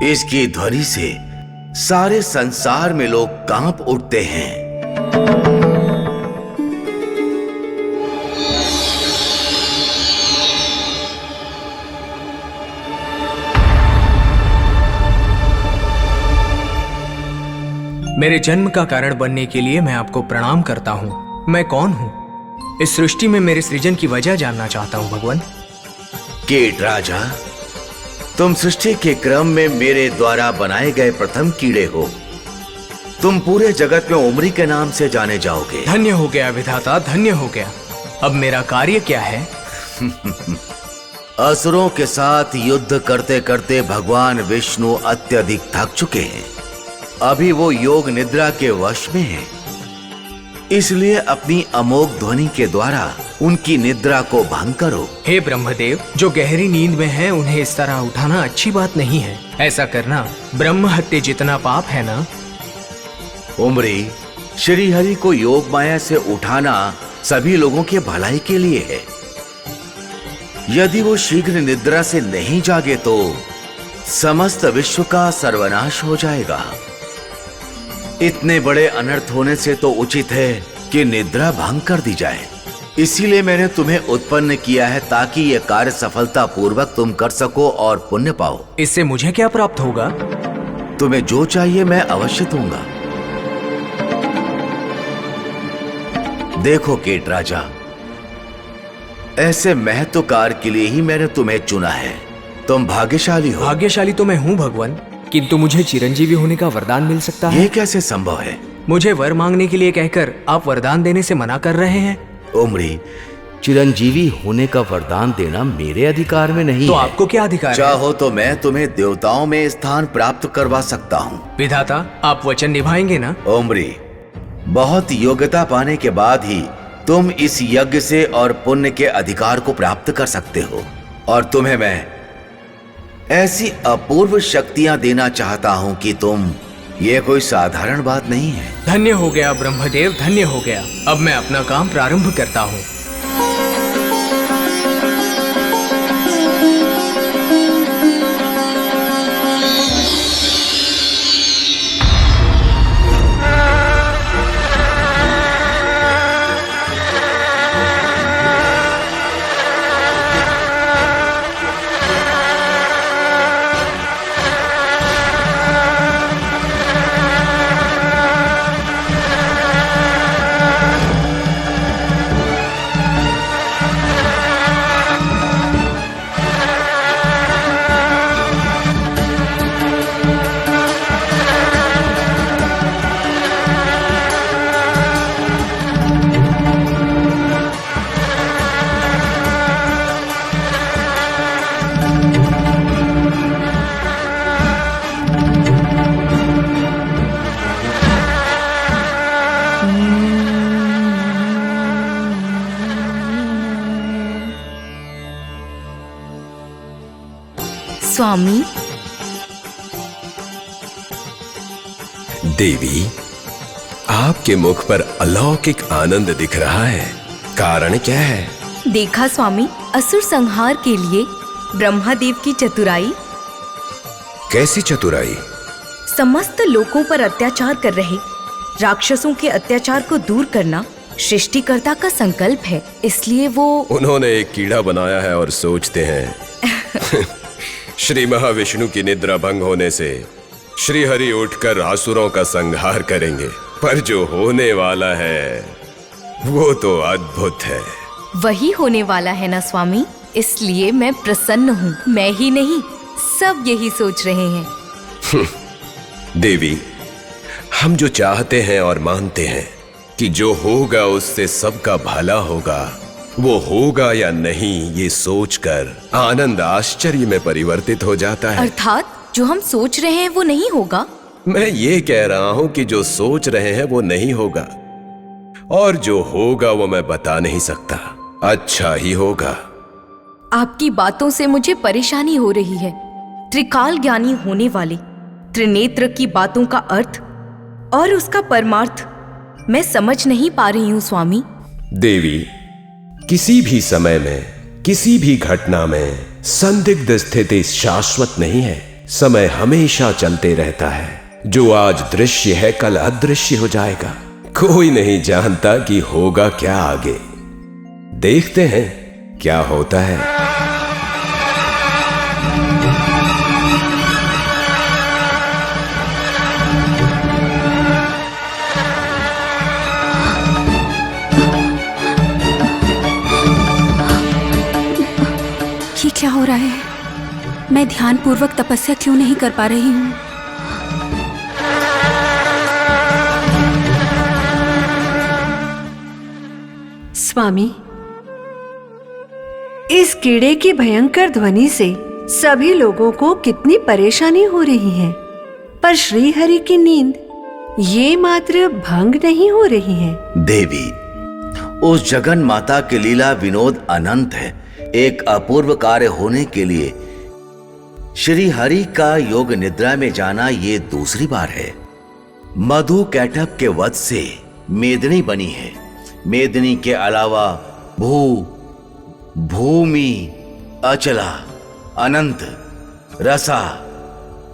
इसकी ध्वनि से सारे संसार में लोग कांप उठते हैं। मेरे जन्म का कारण बनने के लिए मैं आपको प्रणाम करता हूँ। मैं कौन हूँ? इस सृष्टि में मेरे सृजन की वजह जानना चाहता हूँ भगवान। कीट राजा, तुम सृष्टि के क्रम में मेरे द्वारा बनाए गए प्रथम कीड़े हो। तुम पूरे जगत में उमरी के नाम से जाने जाओगे। धन्य हो गया विधाता, धन्य हो गया। अब मेरा कार्य क्या है? असुरों के साथ युद्ध करते करते भगवान विष्णु अत्यधिक थक चुके हैं। अभी वो योग निद्रा के वश में हैं। इसलिए अपनी अमोघ ध्वनि के द्वारा उनकी निद्रा को भंग करो। हे ब्रह्मदेव, जो गहरी नींद में हैं उन्हें इस तरह उठाना अच्छी बात नहीं है। ऐसा करना ब्रह्म हत्या जितना पाप है ना। उमरी, श्री हरि को योग माया से उठाना सभी लोगों के भलाई के लिए है। यदि वो शीघ्र निद्रा से नहीं जागे तो समस्त विश्व का सर्वनाश हो जाएगा। इतने बड़े अनर्थ होने से तो उचित है कि निद्रा भंग कर दी जाए। इसीलिए मैंने तुम्हें उत्पन्न किया है ताकि यह कार्य सफलता पूर्वक तुम कर सको और पुण्य पाओ। इससे मुझे क्या प्राप्त होगा? तुम्हें जो चाहिए मैं अवश्य दूंगा। देखो कीट राजा, ऐसे महत्व कार्य के लिए ही मैंने तुम्हें चुना है। तुम भाग्यशाली हो। भाग्यशाली तो मैं हूँ भगवान, किंतु मुझे चिरंजीवी होने का वरदान मिल सकता है? ये कैसे संभव है? मुझे वर मांगने के लिए कहकर आप वरदान देने से मना कर रहे हैं। उमरी, चिरंजीवी होने का वरदान देना मेरे अधिकार में नहीं तो है। आपको क्या अधिकार है? चाहो तो मैं तुम्हें देवताओं में स्थान प्राप्त करवा सकता हूँ। विधाता, आप वचन निभाएंगे ना? उमरी, बहुत योग्यता पाने के बाद ही तुम इस यज्ञ से और पुण्य के अधिकार को प्राप्त कर सकते हो। और तुम्हें मैं ऐसी अपूर्व शक्तियां देना चाहता हूं कि ये कोई साधारण बात नहीं है। धन्य हो गया ब्रह्मदेव, धन्य हो गया। अब मैं अपना काम प्रारंभ करता हूँ। स्वामी। देवी, आपके मुख पर अलौकिक आनंद दिख रहा है। कारण क्या है? देखा स्वामी, असुर संहार के लिए ब्रह्मदेव की चतुराई। कैसी चतुराई? समस्त लोगों पर अत्याचार कर रहे राक्षसों के अत्याचार को दूर करना सृष्टिकर्ता का संकल्प है। इसलिए वो उन्होंने एक कीड़ा बनाया है और सोचते हैं श्री महाविष्णु की निद्रा भंग होने से श्री हरि उठकर असुरों का संहार करेंगे। पर जो होने वाला है वो तो अद्भुत है। वही होने वाला है ना स्वामी, इसलिए मैं प्रसन्न हूँ। मैं ही नहीं, सब यही सोच रहे हैं। देवी, हम जो चाहते हैं और मानते हैं कि जो होगा उससे सबका भला होगा, वो होगा या नहीं ये सोचकर आनंद आश्चर्य में परिवर्तित हो जाता है। अर्थात जो हम सोच रहे हैं वो नहीं होगा? मैं ये कह रहा हूं कि जो सोच रहे हैं वो नहीं होगा, और जो होगा वो मैं बता नहीं सकता। अच्छा ही होगा। आपकी बातों से मुझे परेशानी हो रही है। त्रिकाल ज्ञानी होने वाले त्रिनेत्र की बातों का अर्थ और उसका परमार्थ मैं समझ नहीं पा रही हूँ स्वामी। देवी, किसी भी समय में किसी भी घटना में संदिग्ध स्थिति शाश्वत नहीं है। समय हमेशा चलते रहता है। जो आज दृश्य है कल अदृश्य हो जाएगा। कोई नहीं जानता कि होगा क्या आगे। देखते हैं क्या होता है। ये क्या हो रहा है? मैं ध्यानपूर्वक तपस्या क्यों नहीं कर पा रही हूँ? स्वामी, इस कीड़े की भयंकर ध्वनि से सभी लोगों को कितनी परेशानी हो रही है, पर श्री हरि की नींद ये मात्र भंग नहीं हो रही है। देवी, उस जगन माता के लीला विनोद अनंत है। एक अपूर्व कार्य होने के लिए श्री हरि का योग निद्रा में जाना ये दूसरी बार है। मधु कैटभ के वध से मेदिनी बनी है। मेदिनी के अलावा भूमि, अचला, अनंत, रसा,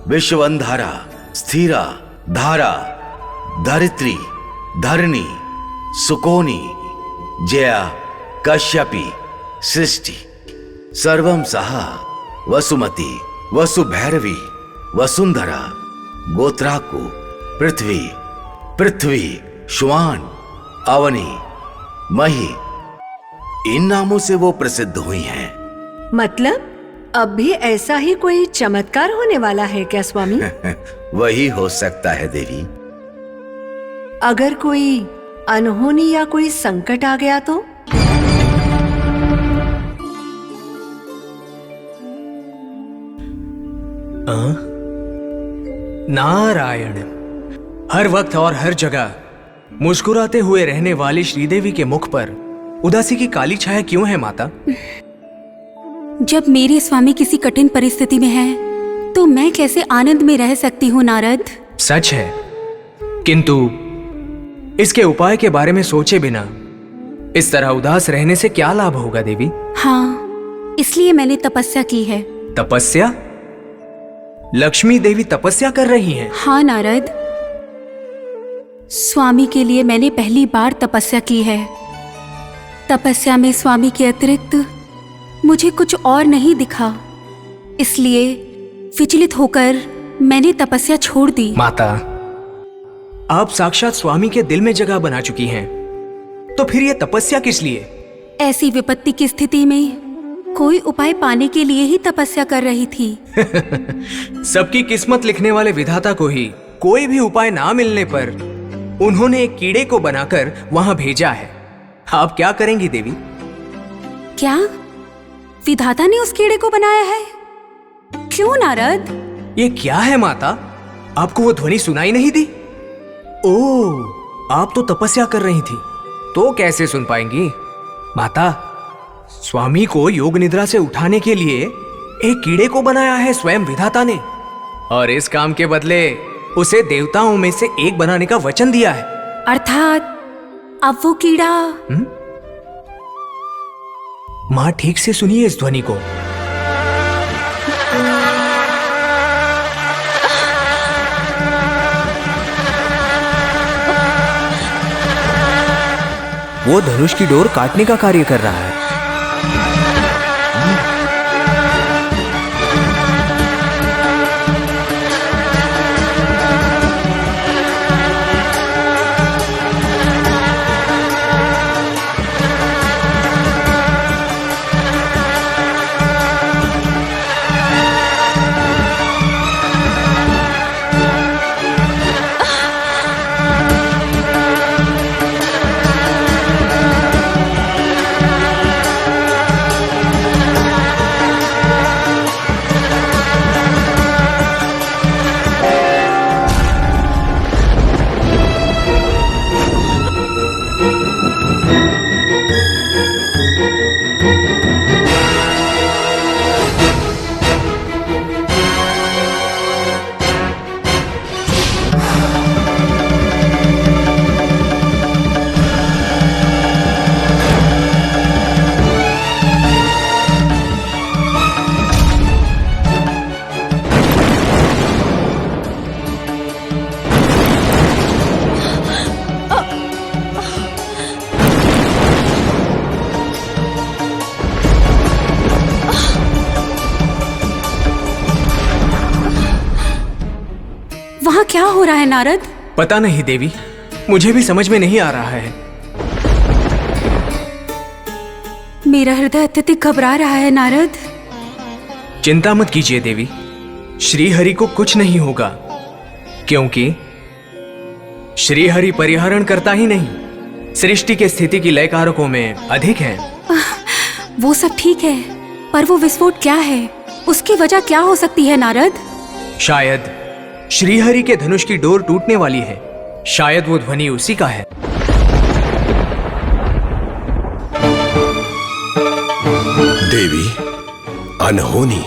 विश्वंधरा, स्थिरा, धारा, धरित्री, धरणी, सुकोनी, जया, कश्यपी, सृष्टि, सर्वम सहा, वसुमती, वसुभैरवी, वसुंधरा, गोत्राकु, पृथ्वी, श्वान, अवनी, मही, इन नामों से वो प्रसिद्ध हुई हैं। मतलब अब भी ऐसा ही कोई चमत्कार होने वाला है क्या स्वामी? वही हो सकता है देवी। अगर कोई अनहोनी या कोई संकट आ गया तो? नारायण, हर वक्त और हर जगह मुस्कुराते हुए रहने वाली श्रीदेवी के मुख पर उदासी की काली छाया क्यों है माता? जब मेरे स्वामी किसी कठिन परिस्थिति में है तो मैं कैसे आनंद में रह सकती हूँ नारद? सच है, किंतु इसके उपाय के बारे में सोचे बिना इस तरह उदास रहने से क्या लाभ होगा देवी? हाँ, इसलिए मैंने तपस्या की है। तपस्या? लक्ष्मी देवी तपस्या कर रही हैं? हाँ नारद, स्वामी के लिए मैंने पहली बार तपस्या की है। तपस्या में स्वामी के अतिरिक्त मुझे कुछ और नहीं दिखा, इसलिए विचलित होकर मैंने तपस्या छोड़ दी। माता, आप साक्षात स्वामी के दिल में जगह बना चुकी हैं, तो फिर ये तपस्या किस लिए? ऐसी विपत्ति की स्थिति में कोई उपाय पाने के लिए ही तपस्या कर रही थी। सबकी किस्मत लिखने वाले विधाता को ही कोई भी उपाय ना मिलने पर उन्होंने एक कीड़े को बनाकर वहां भेजा है। आप क्या करेंगी देवी? क्या विधाता ने उस कीड़े को बनाया है? क्यों नारद? ये क्या है माता? आपको वो ध्वनि सुनाई नहीं दी? ओह, आप तो तपस्या कर रही थी, तो कैसे सुन पाएंगी? माता, स्वामी को योग निद्रा से उठाने के लिए एक कीड़े को बनाया है स्वयं विधाता ने, और इस काम के बदले उसे देवताओं में से एक बनाने का वचन दिया है। अर्थात अब वो कीड़ा? मां, ठीक से सुनिए इस ध्वनि को। वो धनुष की डोर काटने का कार्य कर रहा है। वहाँ क्या हो रहा है नारद? पता नहीं देवी, मुझे भी समझ में नहीं आ रहा है। मेरा हृदय अत्यधिक घबरा रहा है नारद। चिंता मत कीजिए देवी, श्री हरि को कुछ नहीं होगा, क्योंकि श्री हरि परिहरण करता ही नहीं, सृष्टि के स्थिति की लय कारकों में अधिक है। वो सब ठीक है, पर वो विस्फोट क्या है? उसकी वजह क्या हो सकती है नारद? शायद श्रीहरि के धनुष की डोर टूटने वाली है। शायद वो ध्वनि उसी का है। देवी, अनहोनी,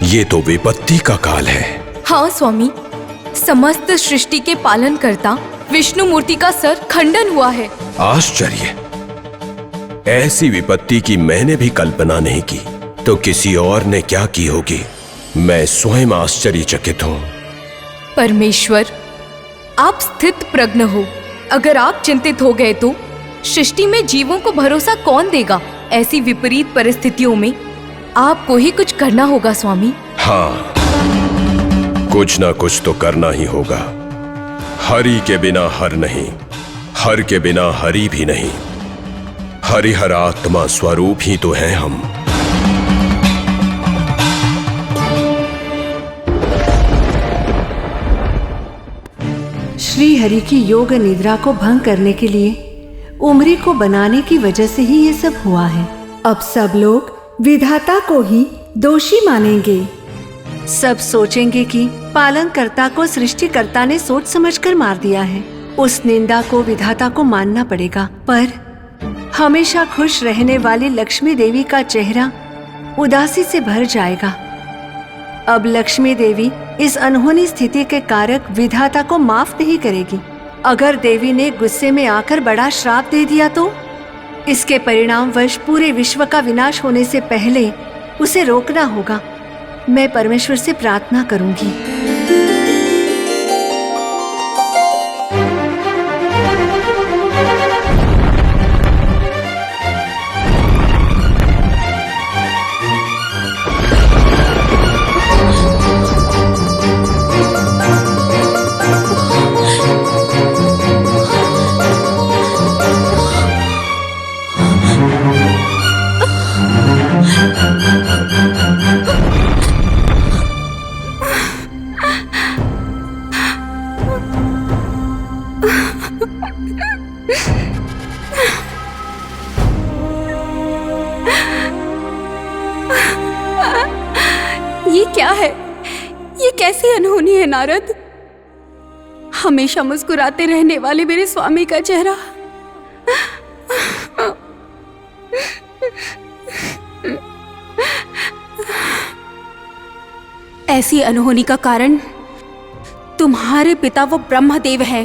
ये तो विपत्ति का काल है। हाँ स्वामी, समस्त सृष्टि के पालन करता विष्णु मूर्ति का सर खंडन हुआ है। आश्चर्य! ऐसी विपत्ति की मैंने भी कल्पना नहीं की, तो किसी और ने क्या की होगी? मैं स्वयं आश्चर्यचकित हूँ। परमेश्वर, आप स्थित प्रज्ञ हो। अगर आप चिंतित हो गए तो सृष्टि में जीवों को भरोसा कौन देगा? ऐसी विपरीत परिस्थितियों में आपको ही कुछ करना होगा स्वामी। हाँ, कुछ ना कुछ तो करना ही होगा। हरि के बिना हर नहीं, हर के बिना हरि भी नहीं। हरिहर आत्मा स्वरूप ही तो हैं हम। श्री हरि की योग निद्रा को भंग करने के लिए उमरी को बनाने की वजह से ही ये सब हुआ है। अब सब लोग विधाता को ही दोषी मानेंगे। सब सोचेंगे कि पालनकर्ता को सृष्टिकर्ता ने सोच समझकर मार दिया है। उस निंदा को विधाता को मानना पड़ेगा। पर हमेशा खुश रहने वाली लक्ष्मी देवी का चेहरा उदासी से भर जाएगा। अब लक्ष्मी देवी इस अनहोनी स्थिति के कारक विधाता को माफ नहीं करेगी। अगर देवी ने गुस्से में आकर बड़ा श्राप दे दिया तो इसके परिणामवश पूरे विश्व का विनाश होने से पहले उसे रोकना होगा। मैं परमेश्वर से प्रार्थना करूंगी। ये क्या है? ये कैसी अनहोनी है नारद? हमेशा मुस्कुराते रहने वाले मेरे स्वामी का चेहरा ऐसी अनहोनी का कारण तुम्हारे पिता वो ब्रह्मदेव है।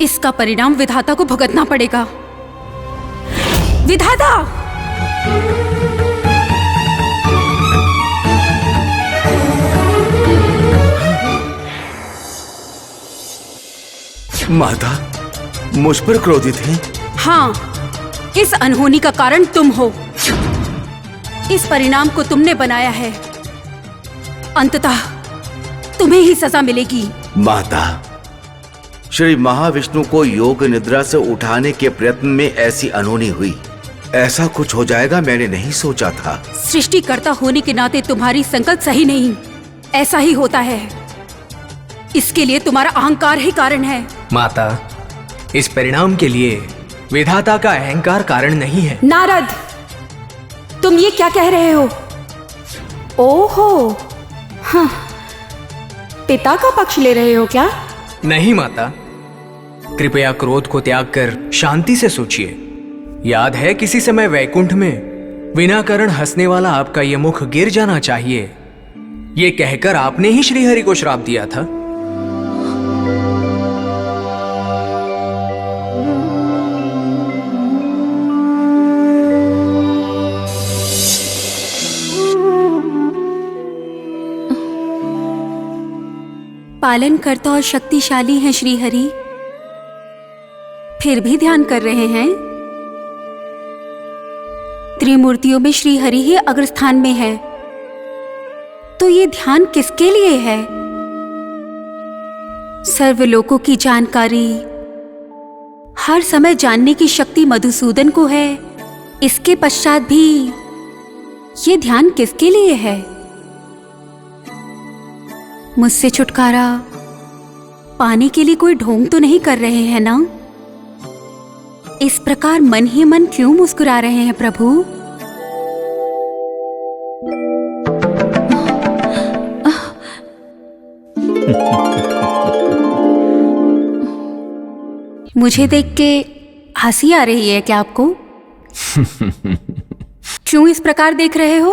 इसका परिणाम विधाता को भुगतना पड़ेगा। विधाता! माता, मुझ पर क्रोधित हैं? हाँ, इस अनहोनी का कारण तुम हो। इस परिणाम को तुमने बनाया है। अंततः तुम्हें ही सजा मिलेगी। माता, श्री महाविष्णु को योग निद्रा से उठाने के प्रयत्न में ऐसी अनहोनी हुई। ऐसा कुछ हो जाएगा मैंने नहीं सोचा था। सृष्टिकर्ता होने के नाते तुम्हारी संकल्प सही नहीं। ऐसा ही होता है। इसके लिए तुम्हारा अहंकार ही कारण है। माता, इस परिणाम के लिए विधाता का अहंकार कारण नहीं है। नारद, तुम ये क्या कह रहे हो? ओहो, हाँ, पिता का पक्ष ले रहे हो क्या? नहीं माता, कृपया क्रोध को त्याग कर शांति से सोचिए। याद है किसी समय वैकुंठ में बिना कारण हंसने वाला आपका ये मुख गिर जाना चाहिए, ये कहकर आपने ही श्रीहरि को श्राप दिया था। पालनकर्ता और शक्तिशाली हैं श्रीहरि, फिर भी ध्यान कर रहे हैं। त्रिमूर्तियों में श्रीहरि ही अग्रस्थान में है, तो ये ध्यान किसके लिए है? सर्वलोकों की जानकारी, हर समय जानने की शक्ति मधुसूदन को है। इसके पश्चात भी ये ध्यान किसके लिए है? मुझसे छुटकारा पाने के लिए कोई ढोंग तो नहीं कर रहे हैं ना? इस प्रकार मन ही मन क्यों मुस्कुरा रहे हैं प्रभु? मुझे देख के हंसी आ रही है क्या आपको? क्यों इस प्रकार देख रहे हो?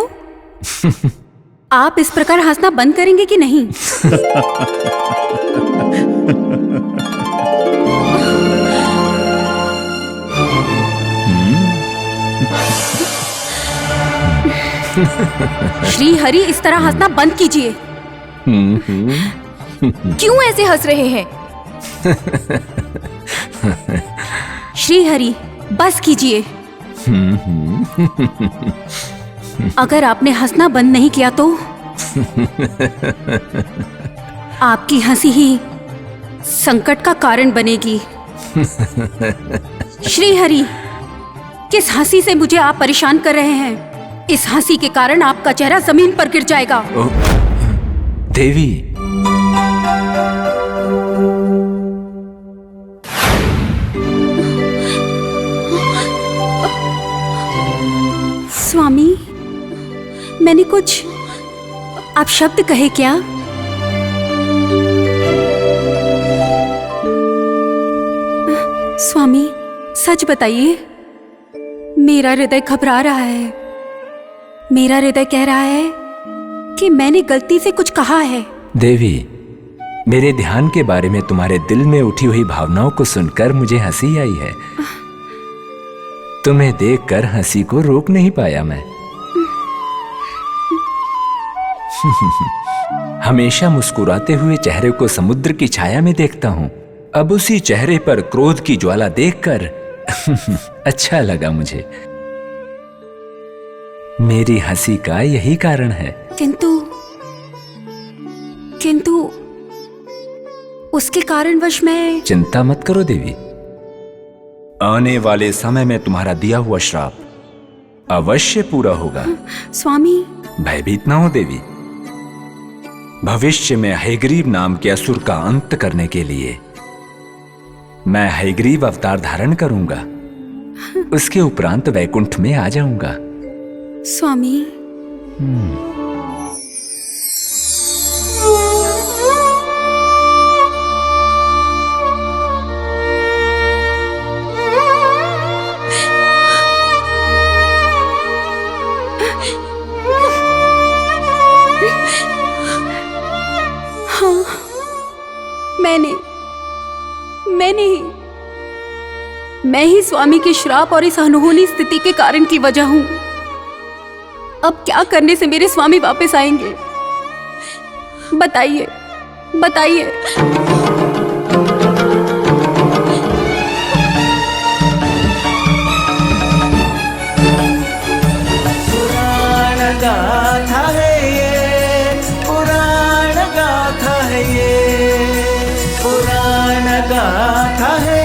आप इस प्रकार हंसना बंद करेंगे कि नहीं? श्री हरि, इस तरह हंसना बंद कीजिए। क्यों ऐसे हंस रहे हैं? श्री हरि, बस कीजिए। अगर आपने हंसना बंद नहीं किया तो आपकी हंसी ही संकट का कारण बनेगी। श्री हरि, किस हंसी से मुझे आप परेशान कर रहे हैं? इस हंसी के कारण आपका चेहरा जमीन पर गिर जाएगा। देवी, स्वामी, मैंने कुछ आप शब्द कहे क्या? स्वामी, सच बताइए। मेरा हृदय घबरा रहा है। मेरा हृदय कह रहा है कि मैंने गलती से कुछ कहा है। देवी, मेरे ध्यान के बारे में तुम्हारे दिल में उठी हुई भावनाओं को सुनकर मुझे हंसी आई है। तुम्हें देखकर हंसी को रोक नहीं पाया मैं। हमेशा मुस्कुराते हुए चेहरे को समुद्र की छाया में देखता हूं। अब उसी चेहरे पर क्रोध की ज्वाला देखकर अच्छा लगा मुझे। मेरी हंसी का यही कारण है। किंतु उसके कारणवश मैं... चिंता मत करो देवी, आने वाले समय में तुम्हारा दिया हुआ श्राप अवश्य पूरा होगा। स्वामी, भयभीत ना हो देवी। भविष्य में हयग्रीव नाम के असुर का अंत करने के लिए मैं हयग्रीव अवतार धारण करूंगा। उसके उपरांत वैकुंठ में आ जाऊंगा। स्वामी, हाँ, मैं ही स्वामी के श्राप और इस अनहोनी स्थिति के कारण की वजह हूं। अब क्या करने से मेरे स्वामी वापस आएंगे? बताइए, बताइए। पुराण गाथा है ये, पुराण गाथा है ये, पुराण गाथा है